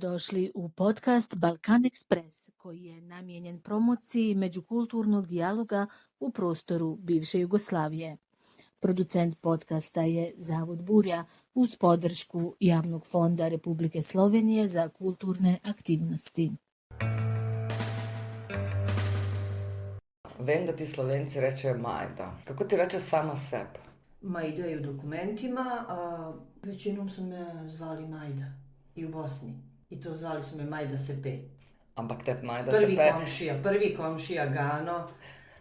Dobrodošli u podcast Balkan Express, koji je namijenjen promociji međukulturnog dijaloga u prostoru bivše Jugoslavije. Producent podcasta je Zavod Burja uz podršku Javnog fonda Republike Slovenije za kulturne aktivnosti. Vem, da ti Slovenci rečejo Majda. Kako ti rečeš sama sebi? Majda je u dokumentima, a većinom su me zvali Majda i u Bosni. I to zvali su me Majda Sepe. Ampak te Majda Sepe... Prvi komšija Gano,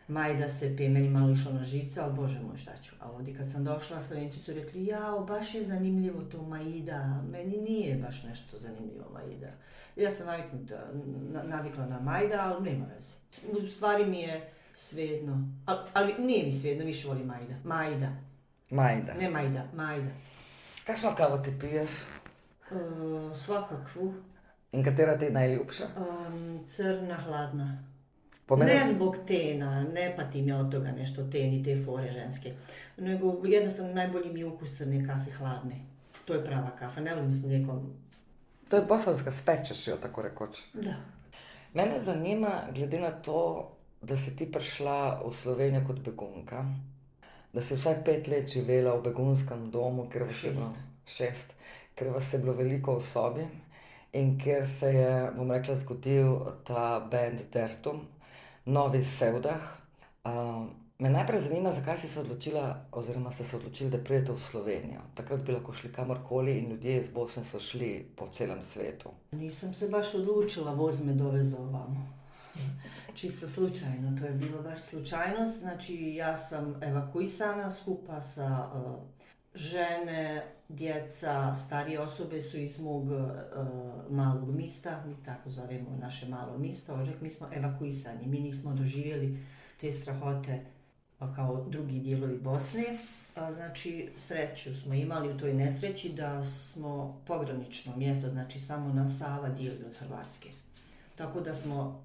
Majda Sepe, meni malo išlo na živce, ali bože moj šta ću. A ovdje kad sam došla, Slovenci su rekli, jao, baš je zanimljivo to Maida, meni nije baš nešto zanimljivo Maida. Ja sam navikla na Majda, ali nema veze. U stvari mi je svejedno, ali nije mi svejedno, više volim Majda. Majda. Ne Majda, Majda. Kakšno kavo ti piješ? Svakakvu. In katera ti je najljubša? Crna, hladna. Pomeni... Ne zbog tena, ne patim ja od toga nešto ten i te fore ženske. Nego jednostavno najbolji mi je ukus crne kafe, hladne. To je prava kafa, ne volim s mlijekom. To je bosanska spečeš, jo tako rekoč. Da. Mene zanima, glede na to, da si ti prišla v Slovenijo kot begunka, da si vsaj 5 let živela v begunskem domu, ker vas je bilo veliko v sobi in ker se je, bom rekla, zgodil ta band Dertum, Novi Sevdah. Me najprej zanima, zakaj si se odločila, oziroma ste se odločili, da pridete v Slovenijo. Takrat bi lahko šli kamorkoli in ljudje iz Bosne so šli po celem svetu. Nisam se baš odlučila, voz me dovezao ovamo. Čisto slučajno, to je bilo baš slučajnost. Znači, ja sam evakuisana skupa sa žene, djeca, starije osobe su iz mog malog mista, mi tako zovemo naše malo misto, Odžak, mi smo evakuisani, mi nismo doživjeli te strahote kao drugi dijelovi Bosne. Znači, sreću smo imali u toj nesreći da smo pogranično mjesto, znači samo na Sava dijeli od Hrvatske. Tako da smo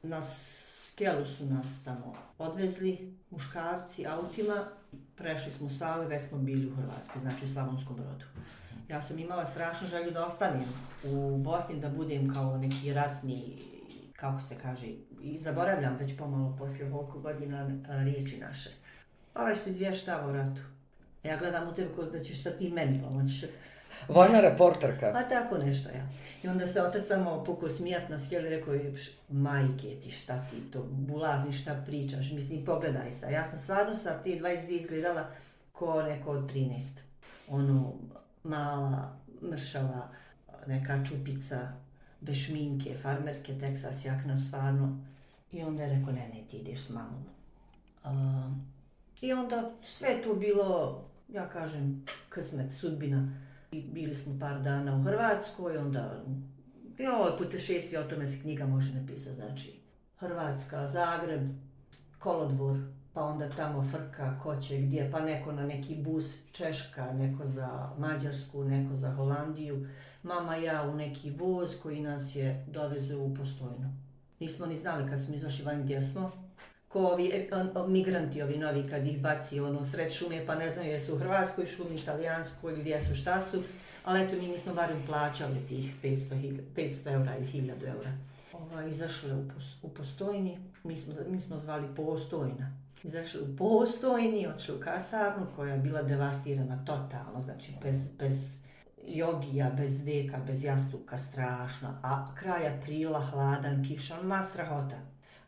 na Skelu su nas tamo odvezli, muškarci, autima, prešli smo Savu i već smo bili u Hrvatskoj, znači u Slavonskom Brodu. Ja sam imala strašnu želju da ostanem u Bosni, da budem kao neki ratni, kako se kaže, i zaboravljam već pomalo poslije ovoliko godina riječi naše. Pa već ti izvještava o ratu. Ja gledam u tebi kao da ćeš sad ti meni pomoći. Vojna reporterka. Pa tako nešto, ja. I onda se otac samo pukao smijat na Skeli i rekao, majke ti, šta ti to bulazni, šta pričaš, mislim, pogledaj se. Ja sam stvarno sa te 22 izgledala ko neko od 13. Ono, mala, mršava, neka čupica, bez šminke, farmerke, Texas jakna, stvarno. I onda je rekao, ne, ti ideš s mamom. I onda sve to bilo, ja kažem, kismet, sudbina. Bili smo par dana u Hrvatskoj, onda putešestvije, o tome se knjiga može napisati, znači Hrvatska, Zagreb, kolodvor, pa onda tamo frka, ko će gdje, pa neko na neki bus, Češka, neko za Mađarsku, neko za Holandiju, mama i ja u neki voz koji nas je dovezao u Postojnu. Nismo ni znali kad smo izašli van gdje smo, ko ovi migranti, ovi novi, kad ih baci sred šume, pa ne znaju jesu u Hrvatskoj šumi, italijanskoj, gdje su, šta su, ali eto mi smo barem plaćali tih 500 eura ili 1000 eura. Izašli u Postojni, mi smo zvali Postojna. Izašli u Postojni, odšli u kasarnu koja je bila devastirana totalno, znači bez jogija, bez deka, bez jastuka, strašno, a kraj aprila, hladan, kišan, ma strahota.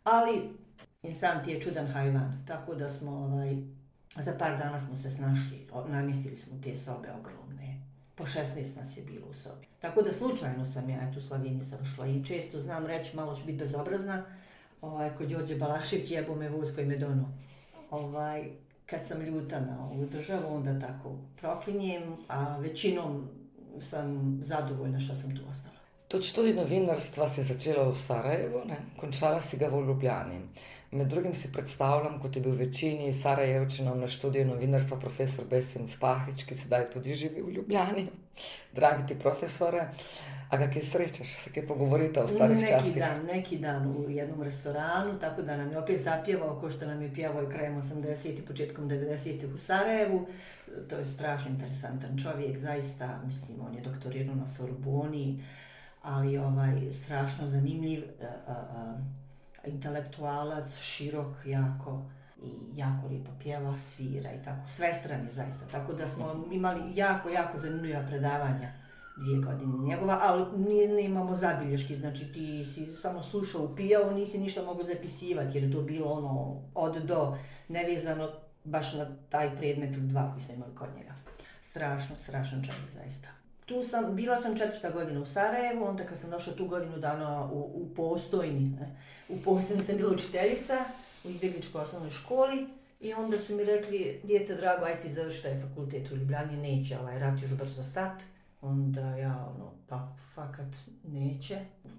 Ali insan ti je čudan hajvan, tako da smo za par dana smo se snašli, namjestili smo te sobe ogromne. Po 16 nas je bilo u sobi. Tako da slučajno sam ja u Sloveniji sam šla i često znam reći, malo ću biti bezobrazna, kod Đorđe Balašević jebo me voz koji me dono. Kad sam ljuta na ovu državu, onda tako proklinjem, a većinom sam zadovoljna što sam tu ostala. Tudi novinarstva si začela v Sarajevu, ne? Končala si ga v Ljubljani. Med drugim si predstavljam, kot je bil večini Sarajevčanom na študiju novinarstva profesor Besim Spahić, ki sedaj tudi živi v Ljubljani. Dragi ti profesore, a ga kaj srečaš, se kaj pogovorite o starih časih? Neki dan u jednom restoranu, tako da nam je opet zapjevao, ko što nam je pjevao i krajem 80. i početkom 90. u Sarajevu. To je strašno interesantan čovjek, zaista, mislim, on je doktorirao na Sorboni, ali strašno zanimljiv, intelektualac, širok jako i jako lijepo pjeva, svira i tako, svestran je zaista, tako da smo imali jako zanimljiva predavanja 2 godine njegova, ali ne imamo zabilješki, znači ti si samo slušao, upijao, nisi ništa mogao zapisivati jer je to bilo od do, nevezano baš na taj predmet ili 2 koji smo imali kod njega. Strašan čovjek zaista. Bila sam 4. godina u Sarajevu, onda kad sam došla tu godinu dana u Postojni, u Postojni sam bila učiteljica u izbjegličkoj osnovnoj školi i onda su mi rekli, dijete drago, aj ti završi taj fakultet u Ljubljani, neće rat još brzo stat. Onda ja, pa fakat neće.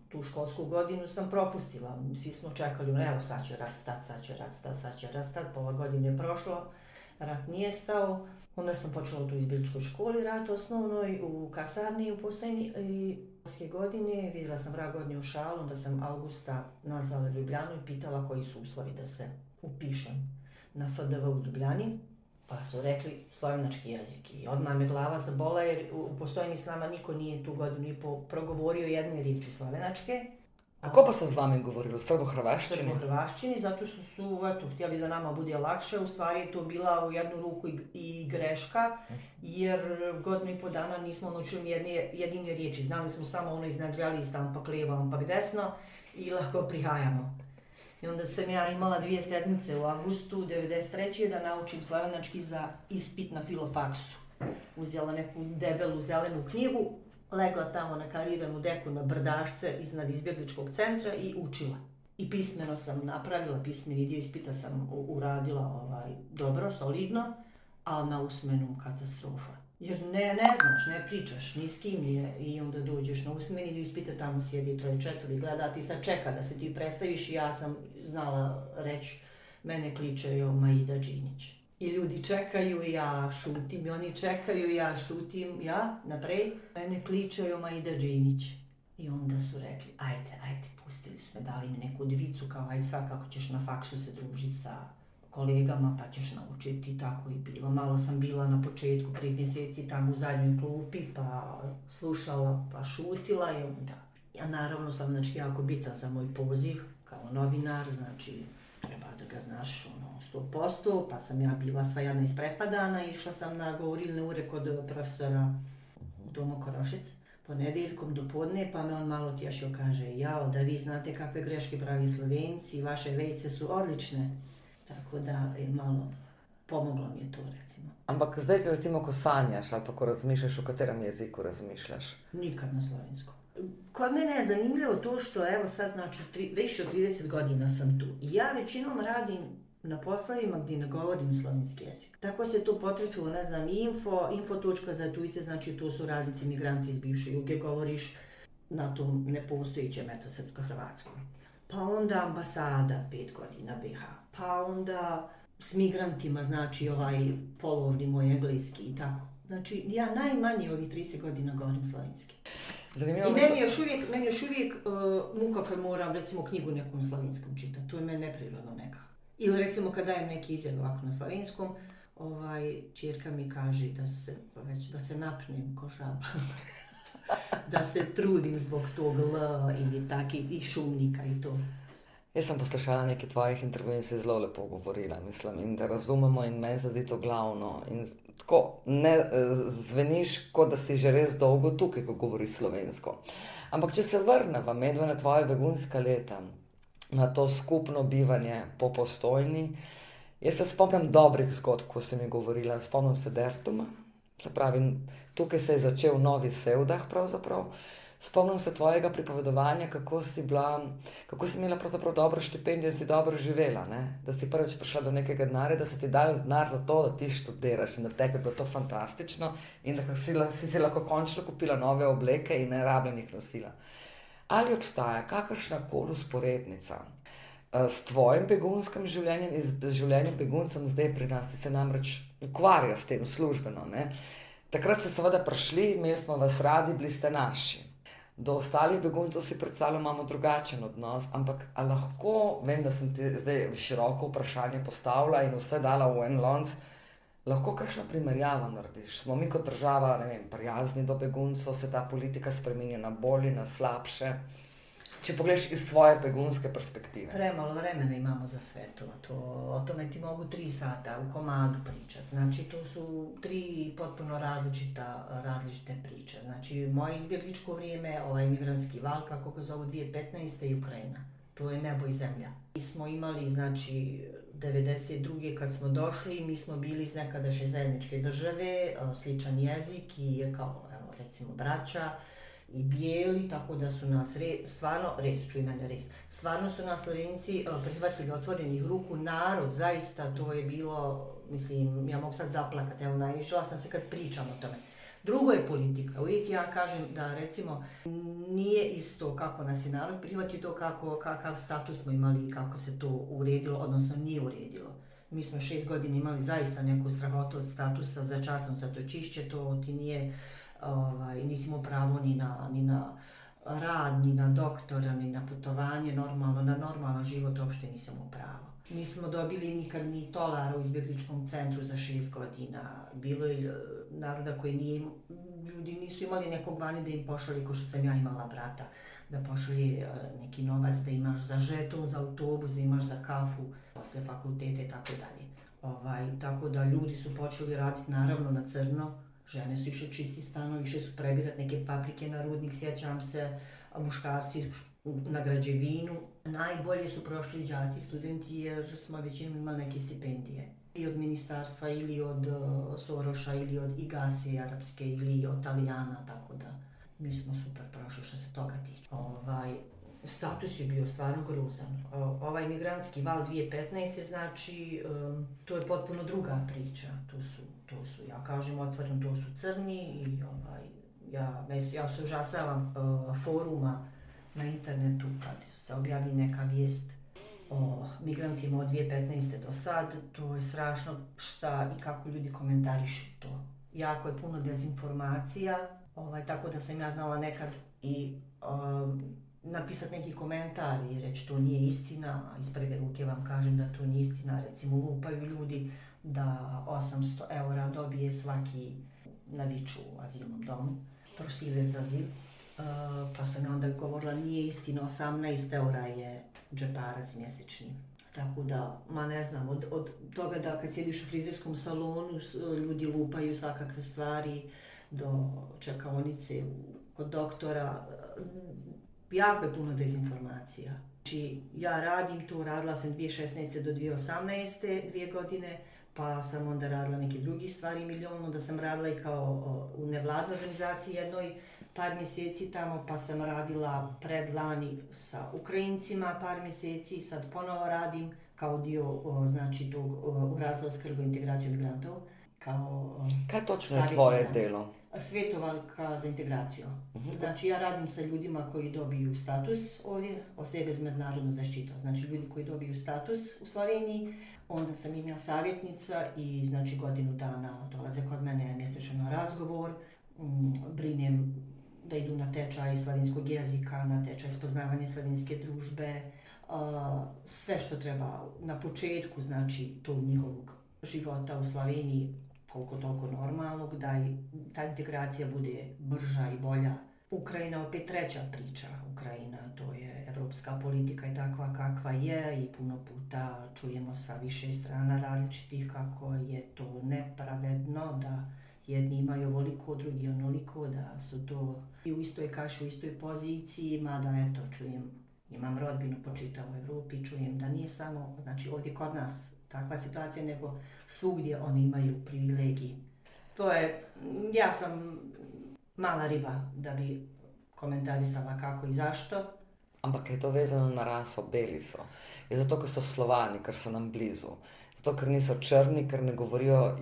Tu školsku godinu sam propustila, svi smo čekali, evo sad će rat stat, pola godine je prošlo, rat nije stao. Onda sam počela u tu izbjegličkoj školi, rat osnovnoj, u kasarni u Postojni i godine vidjela sam vrag odnio šalu, onda sam avgusta nazvala Ljubljanu i pitala koji su uslovi da se upišem na FDV u Ljubljani. Pa su rekli slovenački jezik i odmah me glava zabola jer u Postojni s nama niko nije tu godinu i progovorio jedne riječi slovenačke. A ko pa su s vami govorili? U srbo-hrvaščini? Srbo-hrvaščini, zato što su htjeli da nama bude lakše. U stvari je to bila u jednu ruku i greška, jer godinu i po dana nismo naučili jedine riječi. Znali smo samo iznad realista, ampak lijevo, ampak desno i lako prihajamo. I onda sam ja imala 2 sedmice u avgustu 1993. da naučim slovenački za ispit na filofaksu. Uzela neku debelu zelenu knjigu, legla tamo na kariranu deku na brdašce iznad izbjegličkog centra i učila. I pismeno sam napravila, pismeni dio ispita sam uradila dobro, solidno, ali na usmenom katastrofa. Jer ne znaš, ne pričaš, ni s kim je i onda dođeš na usmeni dio ispita, tamo sjedi 3-4 gleda, ti sad čeka da se ti predstaviš i ja sam znala reći, mene kliče Maida Đinić. I ljudi čekaju, ja šutim, i oni čekaju, ja šutim, ja naprej. Mene kliče Maida Đinić. I onda su rekli, ajde, pustili su me, dali mi neku dvicu, kao ajde svakako ćeš na faksu se družiti sa kolegama pa ćeš naučiti i tako i bilo. Malo sam bila na početku, 5 mjeseci tamo u zadnjoj klupi pa slušala pa šutila i onda. Ja naravno slovenački jako bitan za moj poziv kao novinar, znači treba da ga znaš 100%, pa sam ja bila sva jedna isprepadana, išla sam na govorilne ure kod profesora Tomo Korošec, ponedjeljkom do podne, pa me on malo tješio, kaže, jao, da vi znate kakve greške pravi Slovenci, vaše vejce su odlične, tako da je malo pomoglo mi je to, recimo. Ampak zdaj, recimo, ko sanjaš ali pa ko razmišljaš, o katerem jeziku razmišljaš? Nikad na slovenskom. Kod mene je zanimljivo to što, evo sad, znači, više od 30 godina sam tu. I ja većinom radim na poslovima gdje ne govorim slovenski jezik. Tako se to potrefilo, ne znam, info točka za tujce, znači to su radnici, migranti iz bivše Juge, govoriš na tom nepostojićem, srpsko-hrvatskom. Pa onda ambasada 5 godina BiH, pa onda s migrantima, znači polovni moj engleski i tako. Znači, ja najmanje ovih 30 godina govorim slovenski. Zanimljivo. I meni još uvijek muka kad moram, recimo, knjigu nekom slovenskom čitati. To je meni neprirodno nekako. Ili recimo kad dajem neki izjave ovako na slovenskom, ćerka mi kaže da se napnem ko žaba. Da se trudim zbog tog L ili taki i šumnika i to. Jaz sem poslušala nekaj tvojih intervjujev in se zelo lepo govorila, mislim, in da razumemo in meni se zdi to glavno. In tako ne zveniš, kot da si že res dolgo tukaj, ko govoriš slovensko. Ampak če se vrneva medve na tvoje begunska leta, na to skupno bivanje po Postojni, jaz se spomnim dobrih zgodb, ko si mi govorila, spomnim se Dertuma, se pravi, tukaj se je začel Novi Sevdah pravzaprav. Spomnim se tvojega pripovedovanja, kako si imela pravzaprav dobro štipendijo in si dobro živela, ne? Da si prvič prišla do nekega denarja, da si ti dali denar za to, da ti študiraš in da tebi je bilo to fantastično in da si lahko končno kupila nove obleke in ne rabljenih nosila. Ali obstaja kakršnakoli vzporednica s tvojim begunskim življenjem in z življenjem beguncem zdaj pri nas, ti se namreč ukvarja s tem službeno, ne? Takrat ste seveda prišli, imeli smo vas radi, bili ste naši. Do ostalih beguncev si predstavljam, imamo drugačen odnos, ampak a lahko, vem, da sem ti zdaj široko vprašanje postavila in vse dala v en lonc, Lahko kakšno primerjavo narediš? Smo mi kot država, ne vem, prijazni do beguncev, se ta politika spreminja na bolje, na slabše? Če pogledaš iz svoje begunske perspektive. Premalo vremena imamo za sve to. O tome ti mogu 3 sata u komadu pričati. Znači, to su 3 potpuno različite priče. Znači, moje izbjegličko vrijeme, ovaj migrantski val, kako ga zovu 2015. i Ukrajina. To je nebo i zemlja. Mi smo imali, znači, 92. kad smo došli, mi smo bili iz nekadašnje zajedničke države, sličan jezik i kao, evo, recimo, braća i bijeli, tako da su nas stvarno su nas Slovenci prihvatili otvorenih ruku, narod, zaista to je bilo, mislim, ja mogu sad zaplakati, evo, naišla sam se kad pričam o tome. Drugo je politika, uvijek ja kažem da recimo nije isto kako nas je narod prihvatio, to kakav status smo imali i kako se to uredilo, odnosno nije uredilo. Mi smo 6 godina imali zaista neku strahotu od statusa za časno zatočišće, to ti nije, nisi imao pravo ni na rad, ni na doktora, ni na putovanje, normalno, na normalan život uopšte nisi imao pravo. Nismo dobili nikad ni tolara u izbjegličkom centru za 6 godina. Bilo je naroda koji ljudi nisu imali nekog vani da im pošalje, ko što sam ja imala brata, da pošalje neki novac, da imaš za žeton, za autobus, da imaš za kafu, posle fakultete i tako dalje. Tako da ljudi su počeli raditi naravno na crno, žene su išle čisti stanovi, išle su prebirati neke paprike na rudnik, sjećam se, muškarci na građevinu. Najbolje su prošli đaci, studenti, jer smo većinom imali neke stipendije. I od ministarstva, ili od Soroša, ili od Igase arapske, ili od Talijana, tako da mi smo super prošli što se toga tiče. Status je bio stvarno grozan. Ovaj migrantski val 2015. znači, to je potpuno druga priča. To su, ja kažem otvoreno, to su crni i ja se užasavam foruma na internetu kad se objavi neka vijest o migrantima od 2015. do sad. To je strašno šta i kako ljudi komentarišu to. Jako je puno dezinformacija, tako da sam ja znala nekad i napisati neki komentar i reći to nije istina, a iz prve ruke vam kažem da to nije istina. Recimo, lupaju ljudi da 800 eura dobije svaki na Viču u azilnom domu, prosile za azil. Pa sam onda govorila, nije istina, 18 eura je džeparac mjesečni. Tako da, ne znam, od toga da kad sjediš u frizerskom salonu, ljudi lupaju svakakve stvari, do čekaonice kod doktora, jako je puno dezinformacija. Znači, ja radim to, radila sam 2016. do 2018. 2 godine, pa sam onda radila neke drugi stvari milion, onda sam radila i kao u nevladnoj organizaciji jednoj par mjeseci tamo, pa sam radila predlani sa Ukrajincima par mjeseci, sad ponovo radim kao dio, znači, tog urada za skrb i integraciju migrantov. Kaj točno je tvoje delo? Svjetovalka za integraciju. Znači, ja radim sa ljudima koji dobiju status ovdje, osobe bez međunarodnu zaštitu. Znači, ljudi koji dobiju status u Sloveniji, onda sam imala savjetnica i znači godinu dana dolaze kod mene mjesečno na razgovor, brinem da idu na tečaj slovenskog jezika, na tečaj spoznavanja slovenske družbe, sve što treba na početku, znači, tog njihovog života u Sloveniji, koliko toliko normalnog, da i ta integracija bude brža i bolja. Ukrajina opet treća priča. Ukrajina, to je evropska politika i takva kakva je i puno puta čujemo sa više strana različitih kako je to nepravedno, da jedni imaju ovoliko, drugi onoliko, da su to i u istoj kaši, u istoj poziciji, mada eto čujem, imam rodbinu po čitavoj Evropi, čujem da nije samo, znači ovdje kod nas takva situacija, nego svugdje oni imaju privilegiji. To je, ja sam mala riba da bi komentarisala kako i zašto. Ampak je to vezano na raso, beli so. Je zato, ker so Slovani, ker so nam blizu. Zato, ker niso črni, ker ne govorijo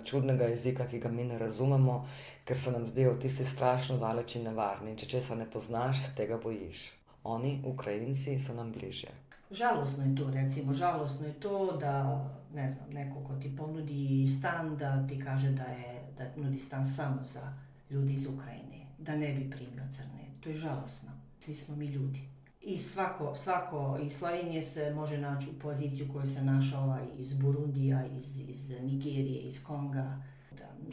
čudnega jezika, ki ga mi ne razumemo, ker se nam zdijo tisti strašno daleč in nevarni. Če česa ne poznaš, se tega bojiš. Oni, Ukrajinci, so nam bližje. Žalosno je to, recimo, žalosno je to da, ne znam, neko ko ti ponudi stan, da ti kaže da nudi stan samo za ljudi iz Ukrajine, da ne bi primio crne. To je žalosno. Svi smo mi ljudi. I svako iz Slovenije se može naći u poziciju koju se našao iz Burundija, iz Nigerije, iz Konga.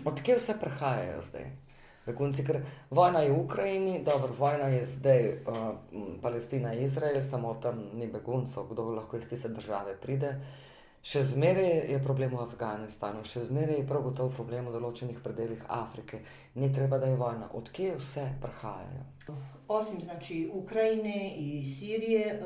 Odkje vse prihajajo zdaj begunci? Ker vojna je v Ukrajini, dobro, vojna je zdaj Palestina, Izrael, samo tam ni beguncev, kdo lahko iz tiste države pride. Še zmeraj je problem v Afganistanu, še zmeraj je prav gotovo problem v določenih predelih Afrike. Ni treba, da je vojna. Odkje vse prihajajo? Osim znači Ukrajine i Sirije,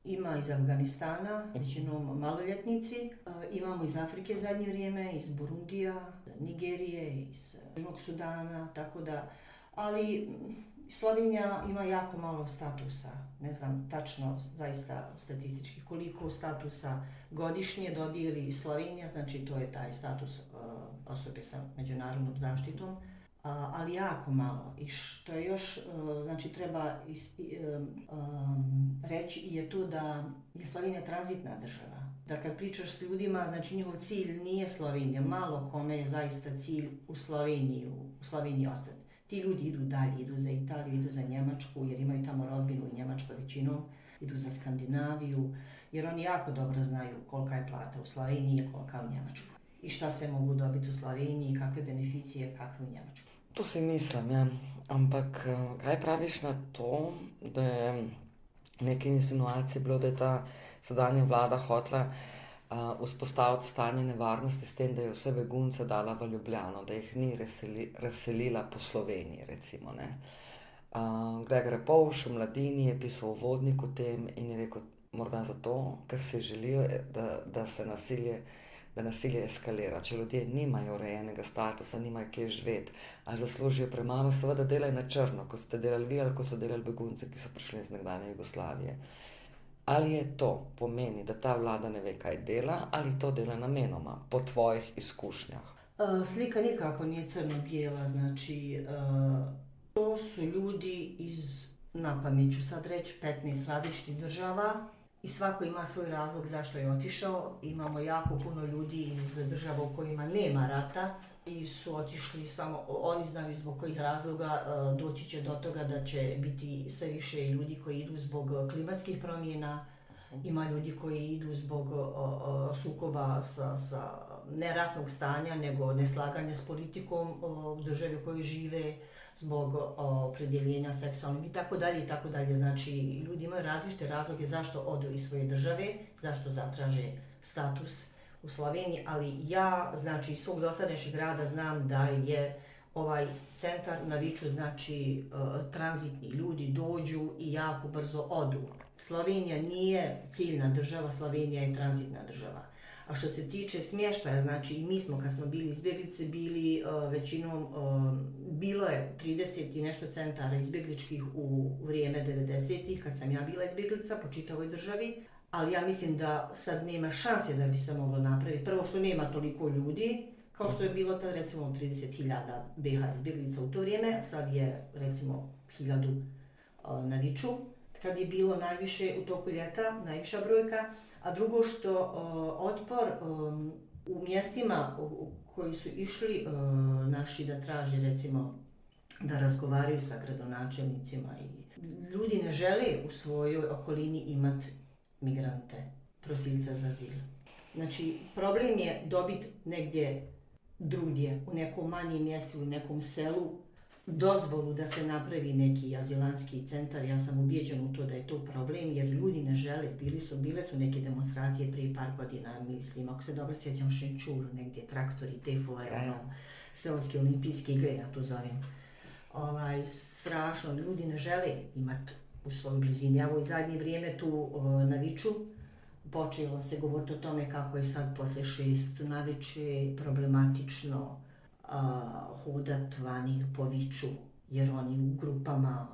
ima iz Afganistana, većinom maloljetnici. Imamo iz Afrike zadnje vrijeme, iz Burundija, Nigerije, iz Južnog Sudana, tako da. Ali Slovenija ima jako malo statusa. Ne znam tačno, zaista statistički, koliko statusa godišnje dodijeli Slovenija, znači to je taj status osobe sa međunarodnom zaštitom. Ali jako malo. I što je još, znači treba reći je to da je Slovenija tranzitna država. Da kad pričaš s ljudima, znači njihov cilj nije Slovenija. Malo kome je zaista cilj u Sloveniji ostati. Ti ljudi idu dalje, idu za Italiju, idu za Njemačku, jer imaju tamo rodbinu u Njemačkoj većinom, idu za Skandinaviju, jer oni jako dobro znaju kolika je plata u Sloveniji i kolika u Njemačkoj. I šta se mogu dobiti u Sloveniji, kakve beneficije, kakve u Njemačkoj. To si mislim, ja. Ampak kaj praviš na to, da je neke insinuacije bilo, da je ta sedanja vlada hotela vzpostaviti stanje nevarnosti s tem, da je vse begunce dala v Ljubljano, da jih ni razselila po Sloveniji, recimo, ne. Gregor Repovž v Mladini je pisal uvodnik o tem in je rekel, morda zato, ker si želijo, da se nasilje eskalira. Če ljudje nimajo urejenega statusa, nimajo kje živeti, ali zaslužijo premalo, seveda delajo na črno, kot ste delali vi ali kot so delali begunci, ki so prišli iz nekdanje Jugoslavije. Ali je to pomeni, da ta vlada ne ve, kaj dela, ali to dela namenoma, po tvojih izkušnjah? Slika nikako nije crno-bijela, znači to su ljudi iz, na pamet ću sad reći, 15 različitih država. I svako ima svoj razlog zašto je otišao. Imamo jako puno ljudi iz država u kojima nema rata i su otišli samo, oni znaju zbog kojih razloga. Doći će do toga da će biti sve više ljudi koji idu zbog klimatskih promjena. Ima ljudi koji idu zbog sukoba sa ne ratnog stanja, nego neslaganja s politikom u državi u kojoj žive, zbog opredjeljenja seksualnog i tako dalje. Znači, ljudi imaju različite razloge zašto odu iz svoje države, zašto zatraže status u Sloveniji, ali ja, znači, iz svog dosadašnjeg rada znam da je ovaj centar na Viču, znači, tranzitni ljudi dođu i jako brzo odu. Slovenija nije ciljna država, Slovenija je tranzitna država. A što se tiče smještaja, znači i mi smo kad smo bili izbjeglice bili većinom, bilo je 30 i nešto centara izbjegličkih u vrijeme 90-ih kad sam ja bila izbjeglica po čitavoj državi, ali ja mislim da sad nema šanse da bi se moglo napraviti. Prvo što nema toliko ljudi, kao što je bilo tad recimo 30.000 BH izbjeglica u to vrijeme, a sad je recimo 1000 na Viču. Kad je bilo najviše u toku ljeta, najviša brojka, a drugo što otpor u mjestima u koji su išli naši da traže recimo da razgovaraju sa gradonačelnicima i ljudi ne žele u svojoj okolini imati migrante, prosilce za azil. Znači problem je dobiti negdje drugdje, u nekom manjem mjestu, u nekom selu, dozvolu da se napravi neki azilantski centar. Ja sam ubijeđen u to da je to problem jer ljudi ne žele. Bile su neke demonstracije prije par godina, mislim, ako se dobro sjećam, Šenčuru, negdje traktori, te fore, seoske olimpijske igre, ja to zovem. Strašno, ljudi ne žele imati u svojoj blizini. Evo i zadnje vrijeme tu na Viču počelo se govoriti o tome kako je sad posle 6 navečer problematično hodat vani po Viču, jer oni u grupama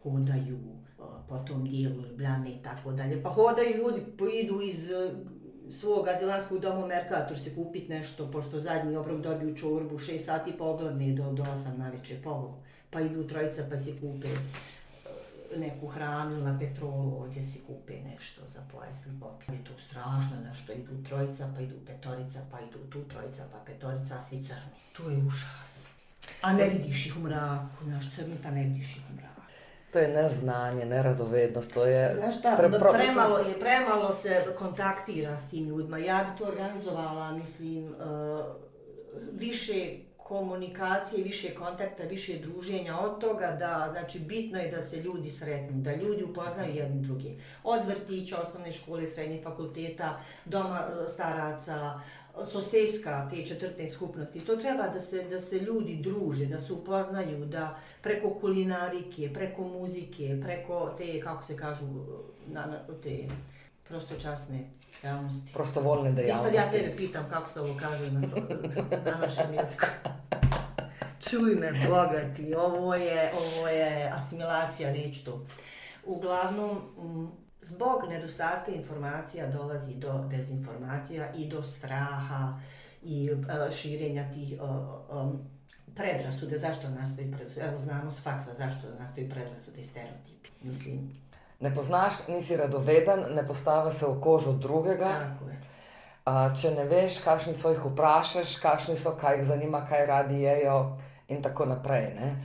hodaju po tom dijelu Ljubljane i tako dalje. Pa hodaju ljudi, idu iz svog azilantskog doma u Mercator se kupiti nešto, pošto zadnji obrok dobiju čorbu, 6 sati pogladne do 8 navečer povrh. Pa idu trojica pa se kupe neku hranu na petrolu, ovdje si kupe nešto za pojesti ili popiti. Je to strašno, što idu trojica, pa idu petorica, pa idu tu trojica, pa petorica, a svi crni. To je užas. A ne vidiš ih u mraku, crni pa ne vidiš ih u mraku. To je neznanje, neradovednost, to je Znaš šta, premalo se kontaktira s tim ljudima. Ja bi to organizovala, mislim, više komunikacije, više kontakta, više druženja od toga da, znači, bitno je da se ljudi sretnu, da ljudi upoznaju jedni drugi. Od vrtića, osnovne škole, srednjih fakulteta, doma staraca, soseska, te 14 skupnosti. To treba da se ljudi druže, da se upoznaju, da preko kulinarike, preko muzike, preko te, kako se kažu, te prosto časne javnosti. Prostovoljne dejavnosti. I sad ja tebe pitam kako se ovo kaže na našem jeziku. Čuj me, Boga ti, ovo je asimilacija, neću to. Uglavnom, zbog nedostatka informacija dolazi do dezinformacija i do straha i širenja tih predrasude. Zašto nastaju predrasude? Evo, znamo s faksa zašto nastaju predrasude i stereotipi. Mislim, ne poznaš, nisi radoveden, ne postavi se v kožo drugega. Tako je. Če ne veš, kakšni so, jih vprašaš, kakšni so, kaj jih zanima, kaj radi jejo in tako naprej. Ne?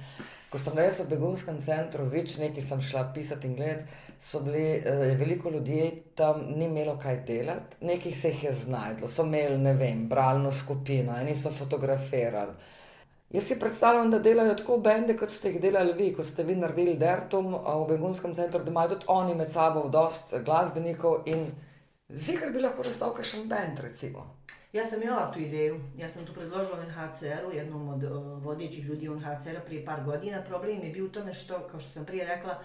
Ko sem jaz v begunskem centru Vič, nekaj sem šla pisati in gledati, so bili veliko ljudi tam, ni imelo kaj delati, nekih se jih je znajdlo, so imeli, ne vem, bralno skupino, eni so fotografirali. Jaz si predstavljam, da delajo tako bende, kot ste jih delali vi, kot ste vi naredili Dertum v begunskem centru, da imajo tudi oni med sabo dosti glasbenikov in ziher bi lahko nastal kakšen bend, recimo. Ja sam imala tu ideju, ja sam to predložila UNHCR-u, jednom od vodećih ljudi UNHCR-a prije par godina. Problem je bio u tome što, kao što sam prije rekla,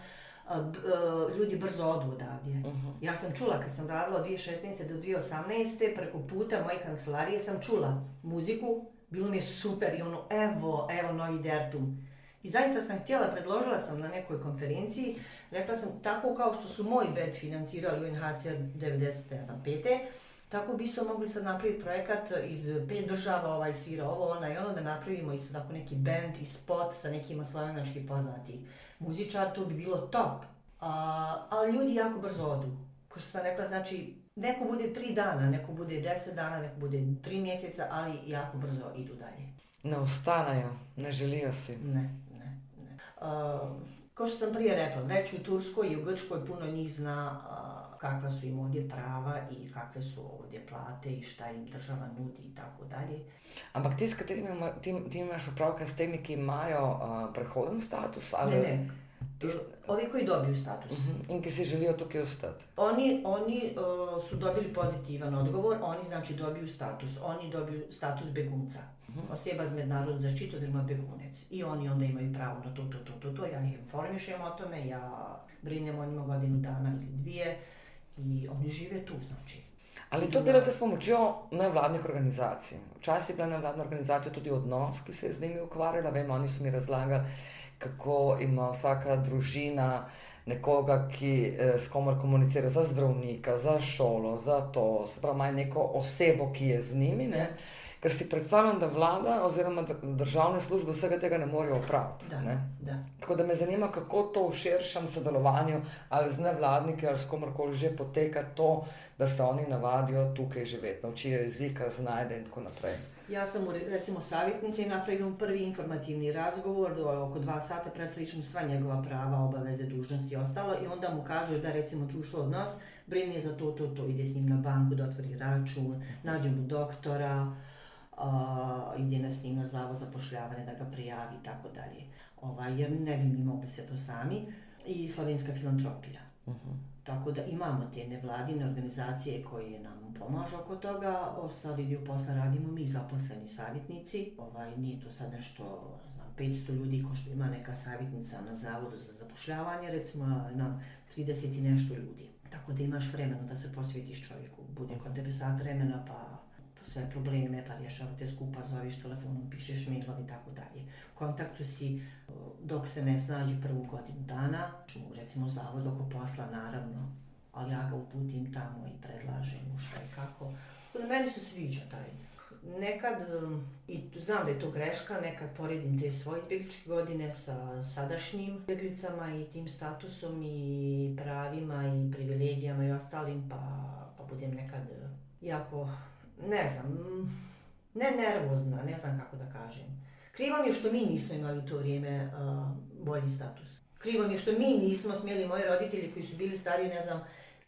ljudi brzo odu odavdje. Ja sam čula kad sam radila od 2016. do 2018. preko puta moje kancelarije sam čula muziku, bilo mi je super i ono evo novi Dertum. I zaista sam htjela, predložila sam na nekoj konferenciji, rekla sam tako kao što su moj band financirali UNHCR 95. Tako bi isto mogli sad napraviti projekat iz 5 država, svira ovo, i ono, da napravimo isto tako neki band i spot sa nekima slovenački poznati muzičar, to bi bilo top. Ali ljudi jako brzo odu. Ko što sam rekla, znači, neko bude 3 dana, neko bude 10 dana, neko bude 3 mjeseca, ali jako brzo idu dalje. Ne ostanejo, ne želijo si. Ne. Kao što sam prije rekla, već u Turskoj i u Grčkoj puno njih zna kakva su im ovdje prava i kakve su ovdje plate i šta im država nudi i tako dalje. Ampak ti, s katerimi ti imaš opravka s temi, ki imajo prehoden status? Ali... Ne. Ovi koji dobiju status. In ki si želijo tukaj ostati? Oni su dobili pozitivan odgovor, oni znači dobiju status. Oni dobiju status begunca. Oseba z mednarodno zaštitu, oziroma begunec. I oni onda imaju pravo na to. Ja ih informišem o tome, ja brinem o njima godinu dana ili 2 i oni žive tu, znači. Ali to delate s pomočjo nevladnih organizacij? Včasih je bila nevladna organizacija tudi Odnos, ki se je z njimi ukvarjala. Vem, oni so mi razlagali, kako ima vsaka družina nekoga, ki s komor komunicira, za zdravnika, za šolo, za to, se pravi, ima neko osebo, ki je z njimi, ne? Ker si predstavljam, da vlada oziroma državne službe vsega tega ne morejo opraviti. Da. Tako da me zanima, kako to v širšem sodelovanju ali z nevladniki ali s komorkoli že poteka to, da se oni navadijo tukaj živeti, naučijo jezika, znajde in tako naprej. Ja sam recimo savjetnici napravila prvi informativni razgovor, oko 2 sata predstavit ću sva njegova prava, obaveze, dužnosti i ostalo i onda mu kažeš da recimo društvo Odnos brine za to, ide s njim na banku da otvori račun, nađe mu doktora, ide s njim na zavod za zapošljavanje da ga prijavi i tako dalje. Jer ne bi mi mogli se to sami. I Slovenska filantropija. Tako da imamo te nevladine organizacije koje nam pomažu oko toga, ostali dio posla radimo mi zaposleni savjetnici. Nije to sad nešto, 500 ljudi ko što ima neka savjetnica na zavodu za zapošljavanje, recimo na 30 i nešto ljudi. Tako da imaš vremena da se posvjetiš čovjeku, bude kod tebe sat vremena pa sve probleme, pa rješavate skupa, zoveš telefonom, pišeš mailove i tako dalje. U kontaktu si dok se ne snađi prvu godinu dana, recimo zavod oko posla naravno, ali ja ga uputim tamo i predlažem mu šta i kako. Meni se sviđa taj. Nekad, i znam da je to greška, nekad poredim te svoje izbjegličke godine sa sadašnjim izbjeglicama i tim statusom i pravima i privilegijama i ostalim, pa budem nekad jako, ne znam, ne nervozna, ne znam kako da kažem. Krivo mi je što mi nismo imali u to vrijeme bolji status. Krivo mi je što mi nismo smjeli, moji roditelji koji su bili stariji, ne znam,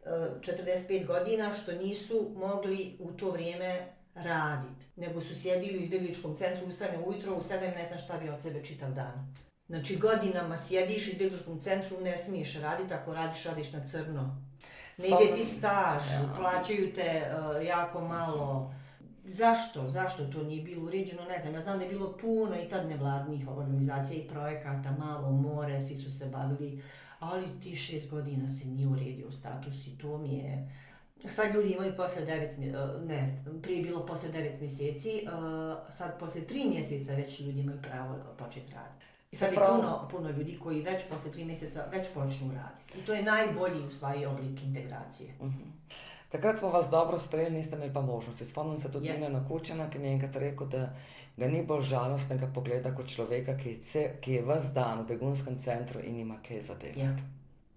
45 godina, što nisu mogli u to vrijeme raditi. Nego su sjedili u izbjegličkom centru, ustane ujutro, u 7 ne znam šta bi od sebe čitav dan. Znači godinama sjediš u izbjegličkom centru, ne smiješ raditi, ako radiš na crno. Ne ide ti staž, plaćaju te jako malo. Zašto to nije bilo uređeno, ne znam. Ja znam da je bilo puno i tad nevladnih organizacija i projekata, malo more, svi su se bavili, ali ti 6 godina se nije uredio status i to mi je... Sad ljudi imaju prije je bilo posle 9 mjeseci, sad posle 3 mjeseca već ljudi imaju pravo početi raditi. I sad je puno ljudi koji već posle 3 mjeseca već počnu raditi. I to je najbolji u stvari oblik integracije. Takrat smo vas dobro sprejeli, niste imeli pa možnosti. Spomnim se tudi Milana Kučana, ki mi je enkrat rekel, da ga ni bolj žalostnega pogleda kot človeka, ki je ves dan v begunskem centru in nima kaj za delati.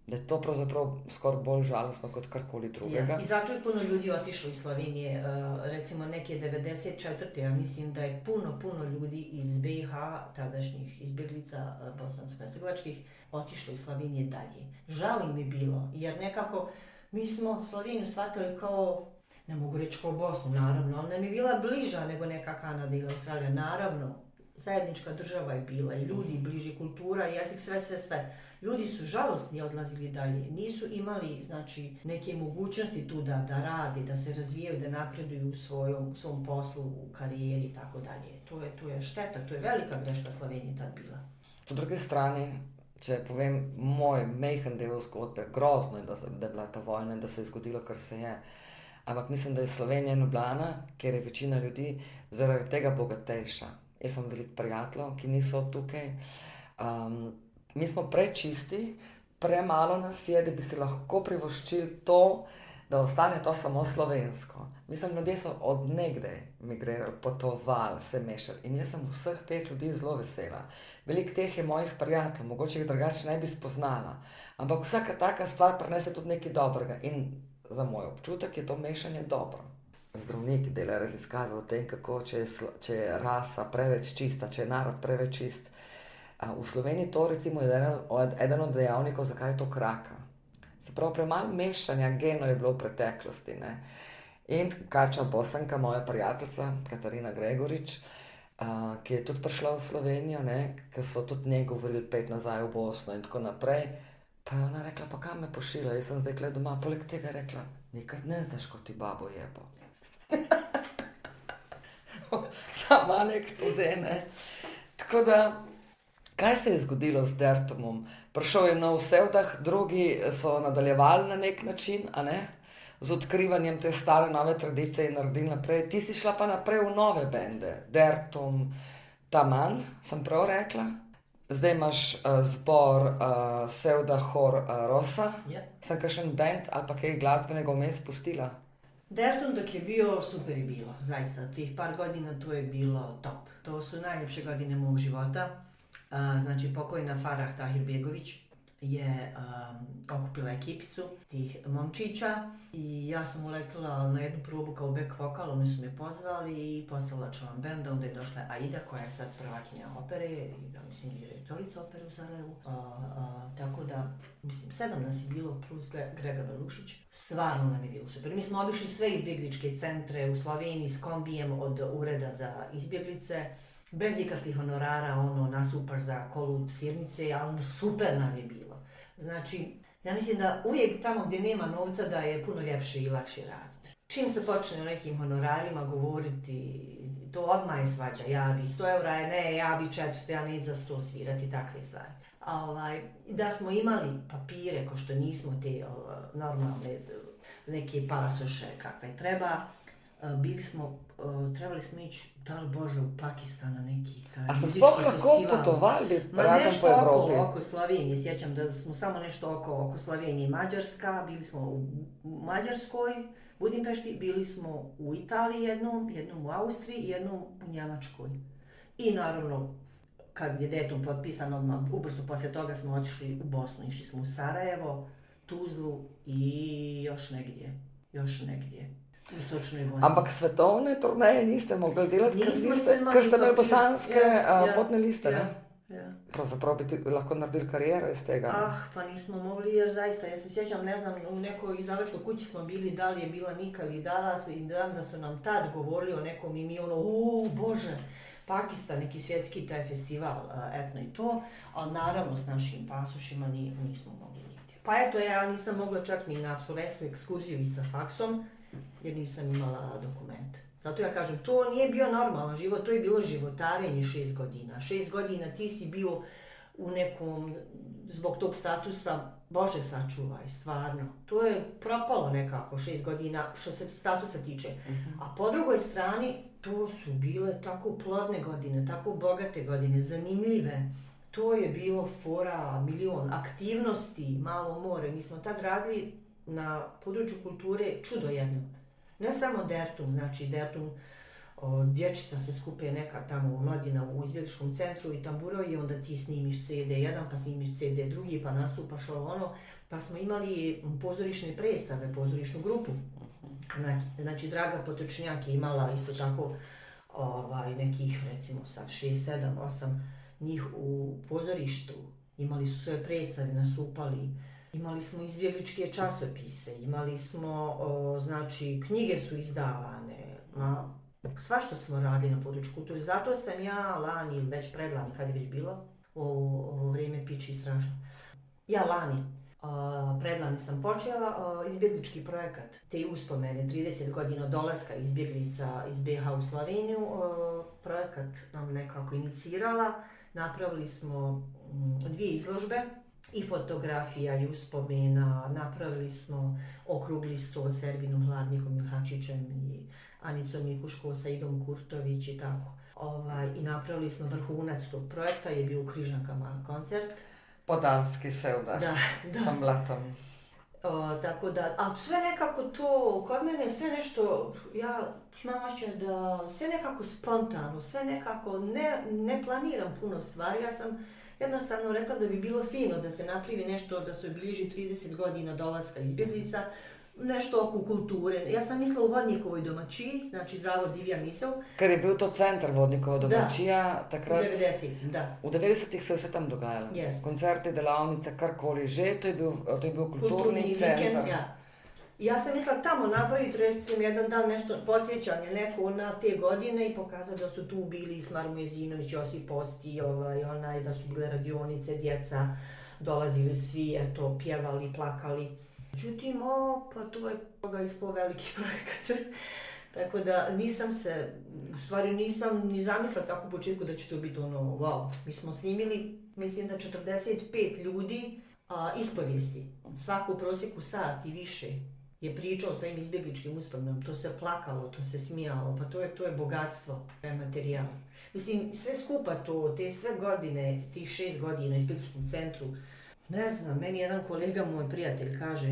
Da je to pravzaprav skoraj bolj žalostno kot karkoli drugega. I zato je puno ljudi otišlo iz Slovenije. Recimo neke 94. Ja mislim da je puno ljudi iz BiH, tadašnjih izbjeglica bosansko-hercegovačkih, otišlo iz Slovenije dalje. Žali mi bilo, jer nekako mi smo Sloveniju shvatili kao, ne mogu reći kao Bosnu, naravno, ali nam je bila bliža nego neka Kanada ili Australija, naravno. Zajednička država je bila i ljudi, bliži kultura, jezik, sve. Ljudi su žalosni odlazili dalje, nisu imali znači, neke mogućnosti tu da radi, da se razvijaju, da napreduju u svom poslu, u karijeri i tako dalje. To je šteta, to je velika greška Slovenije tad bila. Po drugi strani, če povem moj majhen del zgodbe, grozno je, da je bila ta vojna in da se je zgodilo, kar se je. Ampak mislim, da je Slovenija in Ljubljana, kjer je večina ljudi, zaradi tega bogatejša. Jaz sem veliko prijateljev, ki niso tukaj. Mi smo prečisti, premalo nas je, da bi si lahko privoščili to, da ostane to samo slovensko. Mislim, ljudje so od nekdaj migrirali, potovali, se mešali in jaz sem vseh teh ljudi zelo vesela. Veliko teh je mojih prijateljev, mogoče jih drugače ne bi spoznala, ampak vsaka taka stvar prinese tudi nekaj dobrega in za moj občutek je to mešanje dobro. Zdravniki delajo raziskave o tem, kako če je rasa preveč čista, če je narod preveč čist. V Sloveniji to recimo je eden od dejavnikov, zakaj je to kraka. Se pravi, premalo mešanja genov je bilo v preteklosti, ne. In kakšna Bosanka, moja prijateljica Katarina Gregorič, ki je tudi prišla v Slovenijo, ne, ki so tudi njej govorili pet nazaj v Bosno in tako naprej, pa je ona rekla, pa kam me pošilja, jaz sem zdaj kle doma, poleg tega je rekla, nekaj ne znaš, ko ti babo jebo. Ta malo ekspoze, ne. Tako da, kaj se je zgodilo z Dertomom? Prišel je nov Sevdah, drugi so nadaljevali na nek način, a ne? Z odkrivanjem te stare nove tradicije in naredili naprej. Ti si šla pa naprej v nove bende. Dertom, Taman, sem prav rekla. Zdaj imaš zbor Sevdah Hor Rosa. Sem kakšen bend ali pa kaj glasbenega vmes pustila? Dertom dok je bio, super je bilo, zaista. Tih par godina to je bilo top. To su najljepše godine mog života. Znači, pokojna Farah Tahirbegović je okupila ekipicu tih momčića i ja sam uletila na jednu probu kao back vokal, oni su me pozvali i postala član benda, onda je došla Aida koja je sad prvakinja opere i ja mislim direktorica opere u Sarajevu, tako da, mislim, 7 nas je bilo plus Grega Velušić, stvarno nam je bilo super. Mi smo obišli sve izbjegličke centre u Sloveniji s kombijem od ureda za izbjeglice, bez ikakvih honorara, nastupaš za kolu sirnice, ali super nam je bilo. Znači, ja mislim da uvijek tamo gdje nema novca da je puno ljepše i lakše raditi. Čim se počne o nekim honorarima govoriti, to odmah je svađa, ja bi 100 eura, ne, ja bi 400, ja neću za 100 svirati, takve stvari. Da smo imali papire, ko što nismo te normalne neke pasoše kakve treba, trebali smo ići, da li Bože, u Pakistan na neki taj a ste sploh lahko potovali razem po Evropi? Nešto oko Slovenije, sjećam da smo samo nešto oko Slovenije. Mađarska, bili smo u Mađarskoj, Budimpešti, bili smo u Italiji jednom u Austriji i jednom u Njemačkoj. I naravno, kad je Dertom potpisan, odmah ubrzo poslije toga smo otišli u Bosnu, išli smo u Sarajevo, Tuzlu i još negdje. Ampak svetovne turneje niste mogli delati, ker ste imeli bosanske potne liste, ne? Ja. pravzaprav bi lahko naredili kariero iz tega. Pa nismo mogli jer zaista, ja se sjećam, ne znam, u nekoj izdavačkoj kući smo bili, da li je bila Nika ili Dalas i da su nam tad govorili o nekom i mi Bože, Pakistan, neki svjetski taj festival, etno i to, ali naravno s našim pasošima nismo mogli niti. Pa eto, ja nisam mogla čak ni na apsolventsku ekskurziju ići sa faksom, jer nisam imala dokument. Zato ja kažem, to nije bio normalan život, to je bilo životarenje 6 godina. 6 godina ti si bio u nekom, zbog tog statusa, Bože sačuvaj, stvarno. To je propalo nekako 6 godina što se statusa tiče. A po drugoj strani, to su bile tako plodne godine, tako bogate godine, zanimljive. To je bilo fora, milion aktivnosti, malo more. Mi smo tad radili na području kulture čudo jedno. Ne samo Dertum, znači Dertum, dječica se skupe neka tamo mladina u izbjegličkom centru i tamburovi i onda ti snimiš CD1, pa snimiš CD2, pa nastupaš pa smo imali pozorišne predstave, pozorišnu grupu. Znači Draga Potočnjak je imala isto tako nekih recimo sad 6, 7, 8 njih u pozorištu, imali su svoje predstave, nastupali. Imali smo izbjegličke časopise, imali smo, znači, knjige su izdavane, svašta smo radili na području kulture. Zato sam ja lani, već predlani, kad je već bilo, ovo vrijeme piči strašno. Ja lani, predlani sam počela izbjeglički projekat, te uspomene, 30 godina dolaska izbjeglica iz BiH u Sloveniju, projekat sam nekako inicirala, napravili smo 2 izložbe, i fotografija i uspomena, napravili smo okrugli sto s Erbinom Hladnikom Ilhačićem i Anicom Mikuško sa Idom Kurtović i tako. I napravili smo vrhunac tog projekta, je bio u Križankama koncert. Podalski sevdah, sa Blatom. Tako da, ali sve nekako to, kod mene sve nešto, ja imam osjećaj da sve nekako spontano, sve nekako, ne planiram puno stvari, ja sam jednostavno rekla da bi bilo fino da se napravi nešto, da se obilježi 30 godina dolaska izbjeglica, nešto oko kulture. Ja sam mislila u Vodnjikovoj domaćiji, znači Zavod Divja misel. Kad je bil to centar Vodnikova domaćija, takrat... U 90-ih, da. V 90-ih se je vse tam dogajalo. Yes. Koncerti, delavnice, karkoli že, to je bil kulturni centar. Vikend, ja. Ja sam mislila tamo napraviti, recimo, jedan dan nešto, podsjećanje neko na te godine i pokazati da su tu bili Smar Mujezinović, Josip Posti, da su bile radionice, djeca, dolazili svi, eto, pjevali, plakali. Međutim, pa to je ispao veliki projekat. Tako da nisam ni zamislila tako u početku da će to biti wow. Mi smo snimili, mislim da 45 ljudi ispovijesti, svaku u prosjeku sat i više. Je pričao svojim izbjegličkim uspomenom, to se plakalo, to se smijalo, pa to je bogatstvo, to je materijal. Mislim, sve skupa to, te sve godine, tih 6 godina u izbjegličkom centru, ne znam, meni jedan kolega, moj prijatelj, kaže,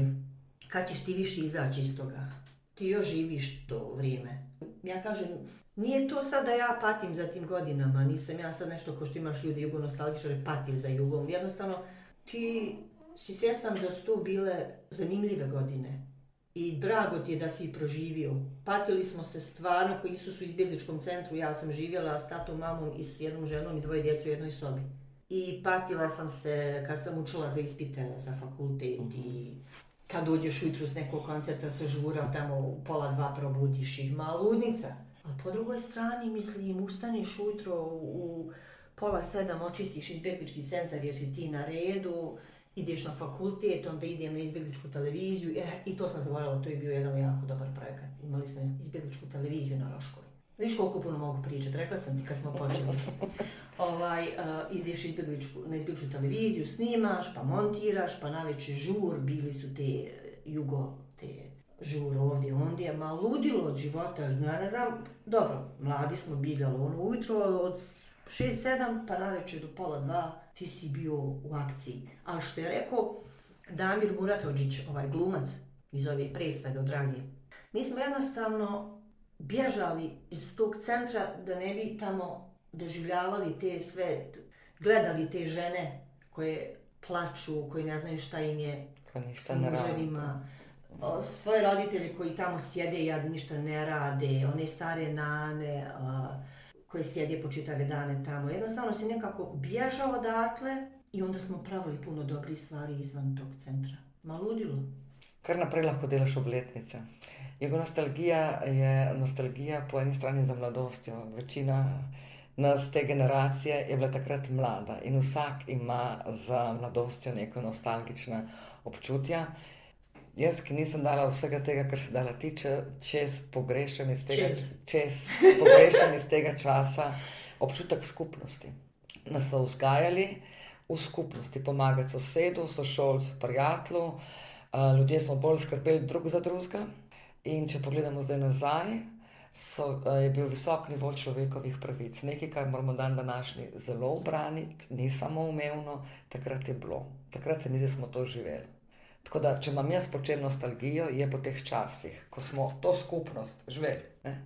kad ćeš ti više izaći iz toga? Ti još živiš to vrijeme. Ja kažem, nije to sad da ja patim za tim godinama, nisam ja sad nešto ko što imaš ljudi jugonostalgičare pati za jugom. Jednostavno, ti si svjestan da su to bile zanimljive godine. I drago ti je da si ih proživio. Patili smo se stvarno, koji su u izbjegličkom centru, ja sam živjela s tatom, mamom i s jednom ženom i 2 djece u jednoj sobi. I patila sam se kad sam učila za ispite, za fakultet i kad dođeš ujutru s nekog koncerta sa žura, tamo u 1:30 probudiš ih, ludnica. A po drugoj strani, mislim, ustaneš ujutro u 6:30, očistiš izbjeglički centar jer si ti na redu, ideš na fakultet, onda idem na izbjegličku televiziju, i to sam zaboravila, to je bio jedan jako dobar projekat. Imali smo izbjegličku televiziju na Roškovi. Viš koliko puno mogu pričati, rekla sam ti kad smo počeli. Ideš na izbjegličku televiziju, snimaš, pa montiraš, pa navečer žur, bili su te žur ovdje, ondje, ma ludilo od života, ja ne znam, dobro, mladi smo bili, ali ujutro od 6-7 pa navečer do 1:30 ti si bio u akciji. Ali što je rekao Damir Muratođić, glumac iz ove predstave od Drage, mi smo jednostavno bježali iz tog centra da ne bi tamo doživljavali te sve, gledali te žene koje plaču, koje ne znaju šta im je s muževima, svoje roditelje koji tamo sjede i ništa ne rade, one stare nane, koji sjede po čitave dane tamo. Jednostavno si nekako bježao odatle i onda smo pravili puno dobrih stvari izvan tog centra. Ma ludilo. Kar naprej lahko delaš obletnice. Jego nostalgija je nostalgija po eni strani za mladostjo. Večina nas te generacije je bila takrat mlada in vsak ima za mladostjo neko nostalgična občutja. Jaz, ki nisem dala vsega tega, kar se dala ti, pogrešam iz tega časa občutek skupnosti. Nas so vzgajali v skupnosti, pomagati sosedu, sošolcu, prijatelju. Ljudje smo bolj skrbeli drug za drugega. In če pogledamo zdaj nazaj, je bil visok nivo človekovih pravic. Nekaj, kar moramo dan današnji zelo ubraniti, ni samoumevno, takrat je bilo. Takrat se mi zdi, da smo to živeli. Tako da, če imam jaz po čem nostalgijo, je po teh časih, ko smo to skupnost živeli.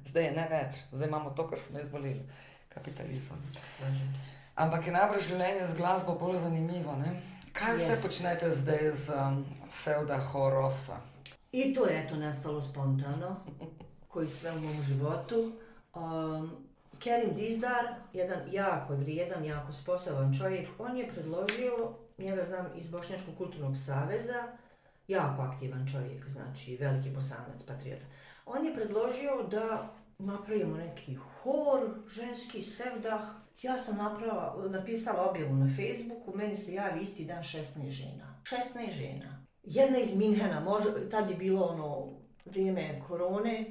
Zdaj je ne več, zdaj imamo to, kar smo izvolili. Kapitalizem. Ampak je najbrž življenje z glasbo bolj zanimivo, ne? Kaj vse počnete zdaj z Sevda Horosa? I to je nastalo spontano, koji sve u mom životu. Kerim Dizdar, jedan jako vrijedan, jako sposoban čovjek, on je predložio, njega znam iz Bošnjačkog kulturnog saveza, jako aktivan čovjek, znači veliki Bosanac, patriota. On je predložio da napravimo neki hor, ženski sevdah. Ja sam napisala objavu na Facebooku, meni se javi isti dan 16 žena. 16 žena. Jedna iz Minhena, tad je bilo vrijeme korone,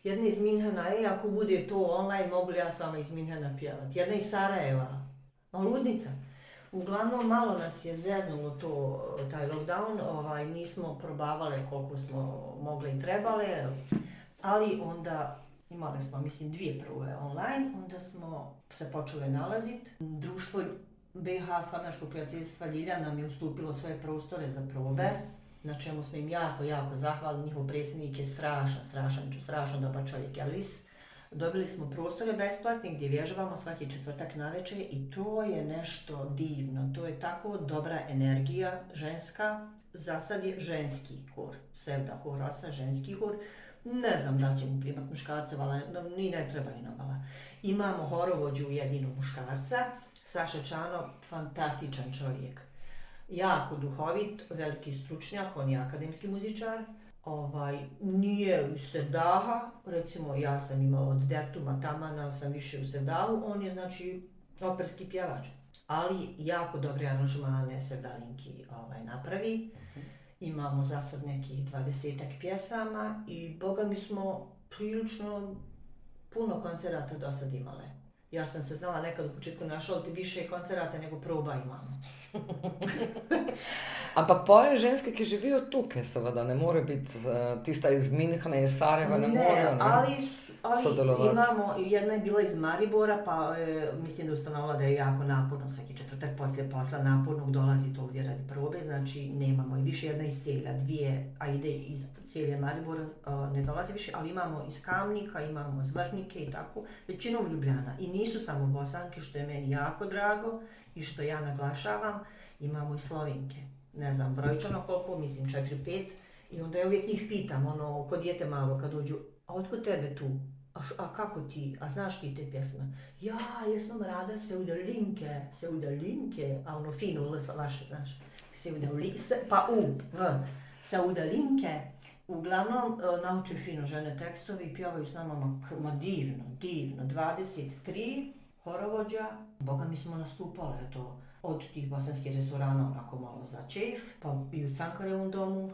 jedna iz Minhena, ako bude to online, mogu li ja s vama iz Minhena pjevati. Jedna iz Sarajeva, ludnica. Uglavnom, malo nas je zeznulo taj lockdown, nismo probavale koliko smo mogle i trebale, ali onda imali smo, mislim, 2 prve online, onda smo se počeli nalaziti. Društvo BiH Slavnačkog prijateljstva Ljilja nam je ustupilo svoje prostore za probe, na čemu smo im jako, jako zahvalni. Njihov predsjednik je strašan dobar čovjek, Elis. Dobili smo prostore besplatne gdje vježbamo svaki četvrtak navečer i to je nešto divno. To je tako dobra energija ženska. Za sad je ženski hor, Sevda Horosa, ženski hor. Ne znam da ćemo primati muškarca, ali ni ne treba i navala. Imamo horovođu jedinog muškarca, Saša Čano, fantastičan čovjek. Jako duhovit, veliki stručnjak, on je akademski muzičar. Nije u sevdaha, recimo ja sam imala od Dertuma Tamana, sam više u sevdahu, on je znači operski pjevač. Ali jako dobre aranžmane sevdalinki napravi. Imamo za sad nekih 20-ak pjesama i boga mi smo prilično puno koncerata do sad imale. Ja sam se znala nekad u početku našla ti više koncerata nego proba imamo. Ampak poje ženske, ki živijo tukaj, seveda, ne more biti tista iz Minhena in Sarajeva, ne morejo sodelovati. Imamo, jedna je bila iz Maribora, pa mislim da ustanovila da je jako naporno, svaki četvrtak poslije posla napornog dolazi to ovdje radi probe, znači nemamo i više, jedna iz Celja, 2, a ide iz Celja Maribora, ne dolazi više, ali imamo iz Kamnika, imamo iz Vrhnike i tako, većinom Ljubljana. I nisu samo Bosanke, što je meni jako drago i što ja naglašavam, imamo i Slovinke. Ne znam, brojčano koliko, mislim 4-5, i onda ja uvijek njih pitam, ko dijete malo kad dođu, a otkud tebe tu? A kako ti? A znaš ti te pjesme? Ja sam rada Seudalinke, a fino vaše, znaš, Seudalinke, pa Seudalinke. Uglavnom, nauči fino žene tekstovi i pjevaju s nama, divno, 23 horovođa. Boga mi smo nastupali, od tih bosanskih restorana onako malo za čef, pa i u Cankarevom domu.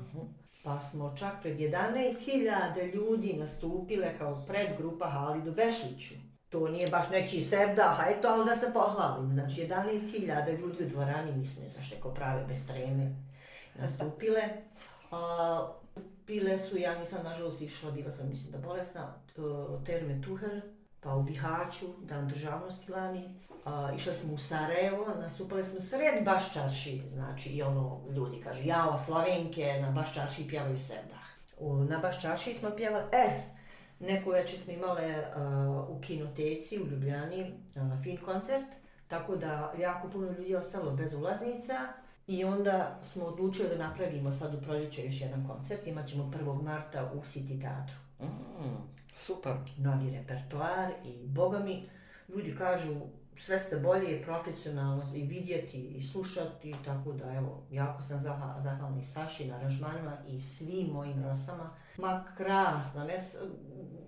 Pa smo čak pred 11.000 ljudi nastupile kao predgrupa Halidu Bešliću. To nije baš neki sevdah, ali da se pohvalim. Znači 11.000 ljudi u dvorani, mislim, ko prave bez treme, nastupile. Bile su, ja nisam nažalost išla, bila sam mislim da bolesna, Terme Tuhel, pa u Bihaću, Dan državnosti lani. Išli smo u Sarajevo, nastupali smo sred Baščaršije, znači i ljudi kažu, jao, Slovenke na Baščaršiji pjevaju sevdah. Na Baščaršiji smo pjevali, neku večer smo imale u kinoteci u Ljubljani fin koncert, tako da jako puno ljudi je ostalo bez ulaznica. I onda smo odlučili da napravimo sad u proljeće još jedan koncert, imat ćemo 1. marta u City teatru. Super. Novi repertoar i boga mi, ljudi kažu sve ste bolje profesionalno i vidjeti i slušati, tako da evo, jako sam zahvalna i Saši na aranžmanima i svim mojim rosama. Ma krasno,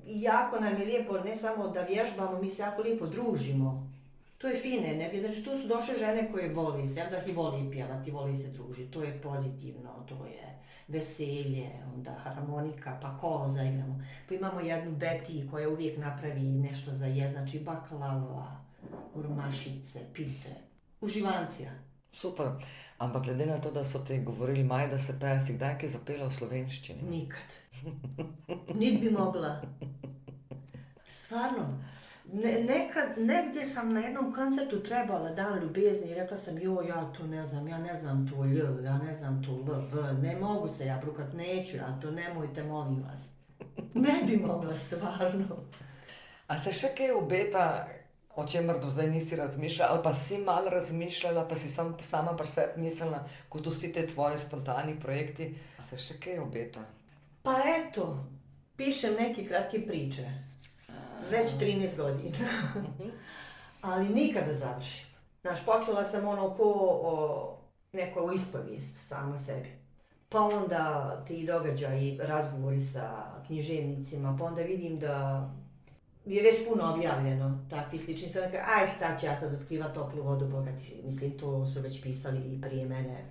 jako nam je lijepo, ne samo da vježbamo, mi se jako lijepo družimo. To je fine energije, znači tu su došle žene koje voli se, da ih voli pjevati, voli se družiti, to je pozitivno, to je veselje, onda harmonika, pa kolo zaigramo. Pa imamo jednu Betty koja uvijek napravi nešto za je, znači baklava, urmašice, pite, uživancija. Super, ampak glede na to, da so ti govorili Maj, da se peje, si kdaj kaj zapela v slovenščini? Nikad. Nit bi mogla. Stvarno. Negdje sam na jednom koncertu trebala Dan ljubezni i rekla sam ja to ne znam, ja ne znam to lj, ja ne znam to l, v, ne mogu se ja brukat, neću ja to, nemojte molim vas. Ne bi mogla stvarno. A se še kaj obeta, o čemer do zdaj nisi razmišljala, ali pa si malo razmišljala, pa si sama pri sebi mislila, kot vsi te tvoji spontani projekti, se še kaj obeta? Pa eto, pišem neke kratke priče. Već 13 godina. Ali nikad da završim. Znaš, počela sam neko ispovijest sama sebi. Pa onda ti događaji, razgovori sa književnicima, pa onda vidim da je već puno objavljeno takvi slični stvari. Aj šta ću ja sad otkrivat toplu vodu, bogati, mislim to su već pisali i prije mene.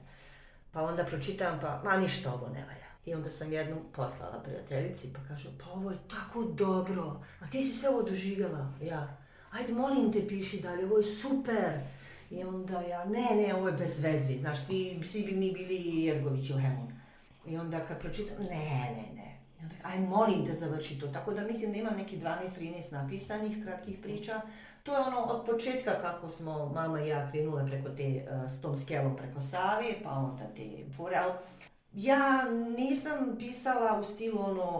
Pa onda pročitam ma ništa ovo ne valja. I onda sam jednu poslala prijateljici pa kaže, pa ovo je tako dobro, a ti si sve ovo doživjela. Ja, ajde molim te piši dalje, ovo je super. I onda ja, ne, ovo je bez vezi, znaš, svi bi mi bili Jergović ili Hemun. I onda kad pročitam, ne. I onda, aj molim te završi to. Tako da mislim da imam neki 12-13 napisanih kratkih priča. To je od početka kako smo mama i ja krenule s tom skelom preko Save, pa onda te fore. Ja nisam pisala u stilu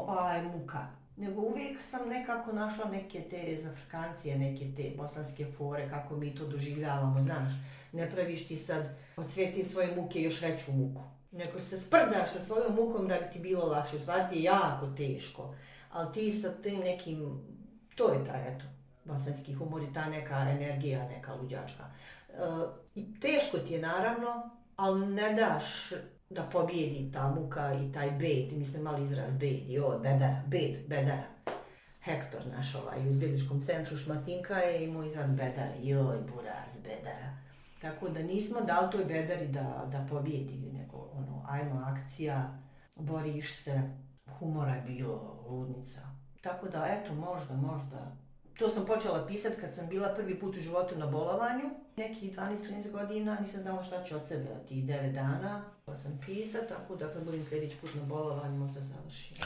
aj muka, nego uvijek sam nekako našla neke te zafrkancije, neke te bosanske fore, kako mi to doživljavamo, znaš. Ne praviš ti sad od sve te svoje muke još veću muku. Nego se sprdaš sa svojom mukom da bi ti bilo lakše, u stvari ti je jako teško. Ali ti sa tim nekim, to je taj bosanski humor i ta neka energija, neka luđačka. I teško ti je naravno, ali ne daš da pobjedi ta muka i taj bed, mi smo imali izraz bed, bedara. Hektor naš u izbjegličkom centru Šmatinka je imao izraz bedara, buraz, bedara. Tako da nismo dali toj bedari da pobjedi, nego ajmo akcija, boriš se, humora je bilo, ludnica. Tako da eto, možda. To sam počela pisati kad sam bila prvi put u životu na bolovanju. Nekih 12-13 godina, nisam znala šta ću od sebe tih 9 dana. Pa sam pisati, tako da kad budem sljedeći put na bolovanju možda završim.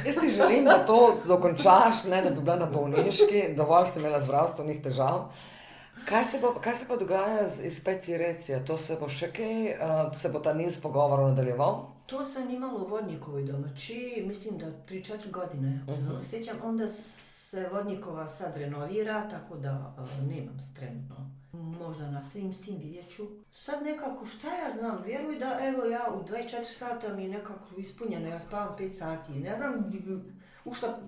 Jaz ti želim, da to dokončaš, ne da bi bila na bolniški, dovolj si imela zdravstvenih težav. Kaj se pa dogaja iz Peci Recija? To se bo še kaj, se bo ta niz pogovorov nadaljeval? To sam imala u Vodnikovoj domaći, mislim da 3-4 godine, ako se dobro sjećam. Onda se Vodnikova sad renovira, tako da nemam trenutno. Možda nastavim s tim, vidjet ću. Sad nekako, šta ja znam, vjeruj da evo ja u 24 sata mi je nekako ispunjeno, ja spavam 5 sati. Ne znam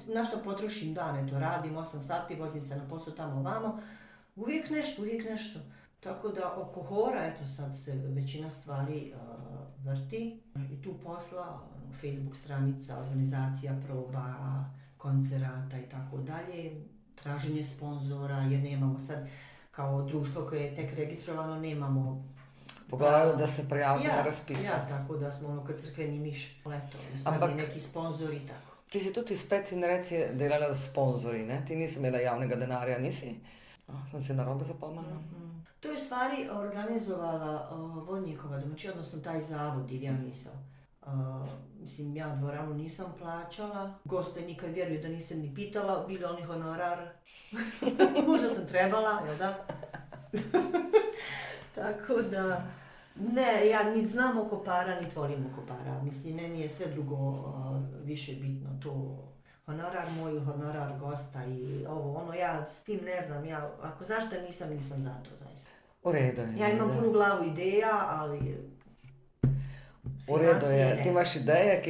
na što potrošim dane, to radim 8 sati, vozim se na posao tamo vamo. Uvijek nešto. Tako da oko hora, eto sad se većina stvari vrti. I tu posla, Facebook stranica, organizacija proba, koncerata i tako dalje. Traženje sponzora, jer nemamo sad, kao društvo koje je tek registrovano, nemamo Pogledaju da se prijavi na raspise. Ja, tako da smo kad crkveni miš leto, ispravili neki sponzori i tako. Ti si tudi iz Peci Recije delala z sponzori, ne? Ti nisi imela javnega denarja, nisi? Sam si narobe zapomnila. To je u stvari organizovala Vodnikova domaćija, odnosno taj zavod Divja misao. Mislim, ja dvoranu nisam plaćala, goste nikad vjeruju da nisam ni pitala, bili oni honorar. Možda sam trebala, jel da? Tako da, ne, ja ni znam oko para, ni volim oko para. Mislim, meni je sve drugo više bitno to. Honorar moj, honorar gosta i ja s tim ne znam, ako zašto nisam za to zaista. U redu je. Ja imam punu glavu ideja, ali... U redu je, ti imaš ideje,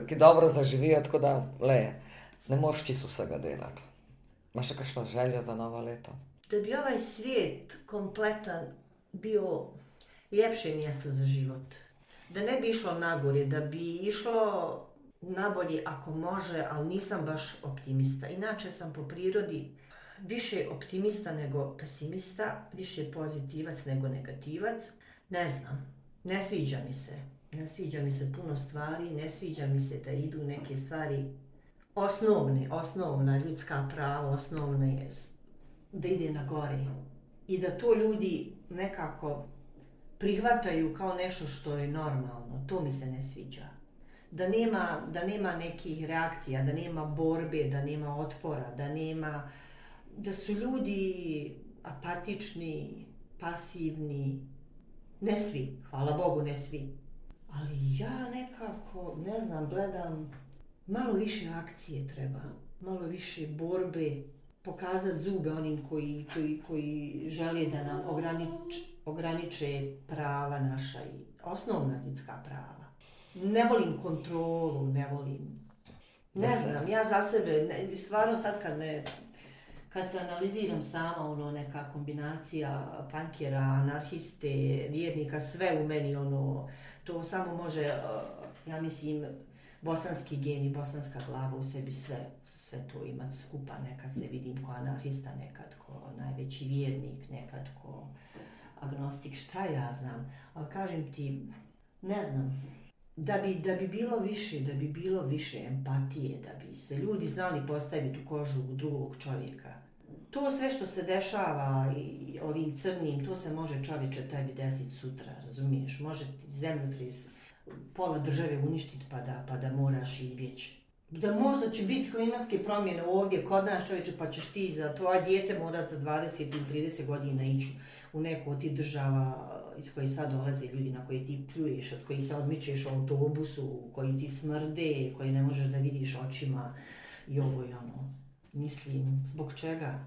ki dobro zaživijo, tako da, ne moreš čisto vsega delati. Imaš kakšno željo za novo leto? Da bi ovaj svijet kompletan bio ljepše mjesto za život. Da ne bi išlo nagore, da bi išlo nabolje ako može, ali nisam baš optimista. Inače sam po prirodi više optimista nego pesimista, više pozitivac nego negativac. Ne znam, ne sviđa mi se. Ne sviđa mi se puno stvari, ne sviđa mi se da idu neke stvari osnovna ljudska prava, osnovne da ide na gore. I da to ljudi nekako prihvataju kao nešto što je normalno. To mi se ne sviđa. Da nema nekih reakcija, da nema borbe, da nema otpora, da su ljudi apatični, pasivni. Ne svi, hvala Bogu, ne svi. Ali ja nekako, ne znam, gledam, malo više akcije treba, malo više borbe, pokazati zube onim koji žele da nam ograniče prava naša i osnovna ljudska prava. Ne volim kontrolu, ne volim. Ne znam, ja za sebe, stvarno sad kad se analiziram sama, neka kombinacija pankera, anarhiste, vjernika, sve u meni, to samo može, ja mislim, bosanski geni, bosanska glava u sebi sve to imat skupa. Nekad se vidim ko anarhista, nekad ko najveći vjernik, nekad ko agnostik, šta ja znam. Ali kažem ti, ne znam, da bi bilo više empatije, da bi se ljudi znali postaviti u kožu drugog čovjeka. To sve što se dešava i ovim crnim, to se može čovječe tebi desiti sutra, razumiješ? Može ti zemljotres pola države uništiti pa da moraš izbjeći. Da možda će biti klimatske promjene ovdje kod nas čovječe, pa ćeš ti za tvoje dijete morati za 20 ili 30 godina ići u neku od tih država iz koje sad dolaze ljudi na koje ti pljuješ, od koji se odmičeš u autobusu, koji ti smrde, koji ne možeš da vidiš očima i ovo i ono. Mislim, zbog čega?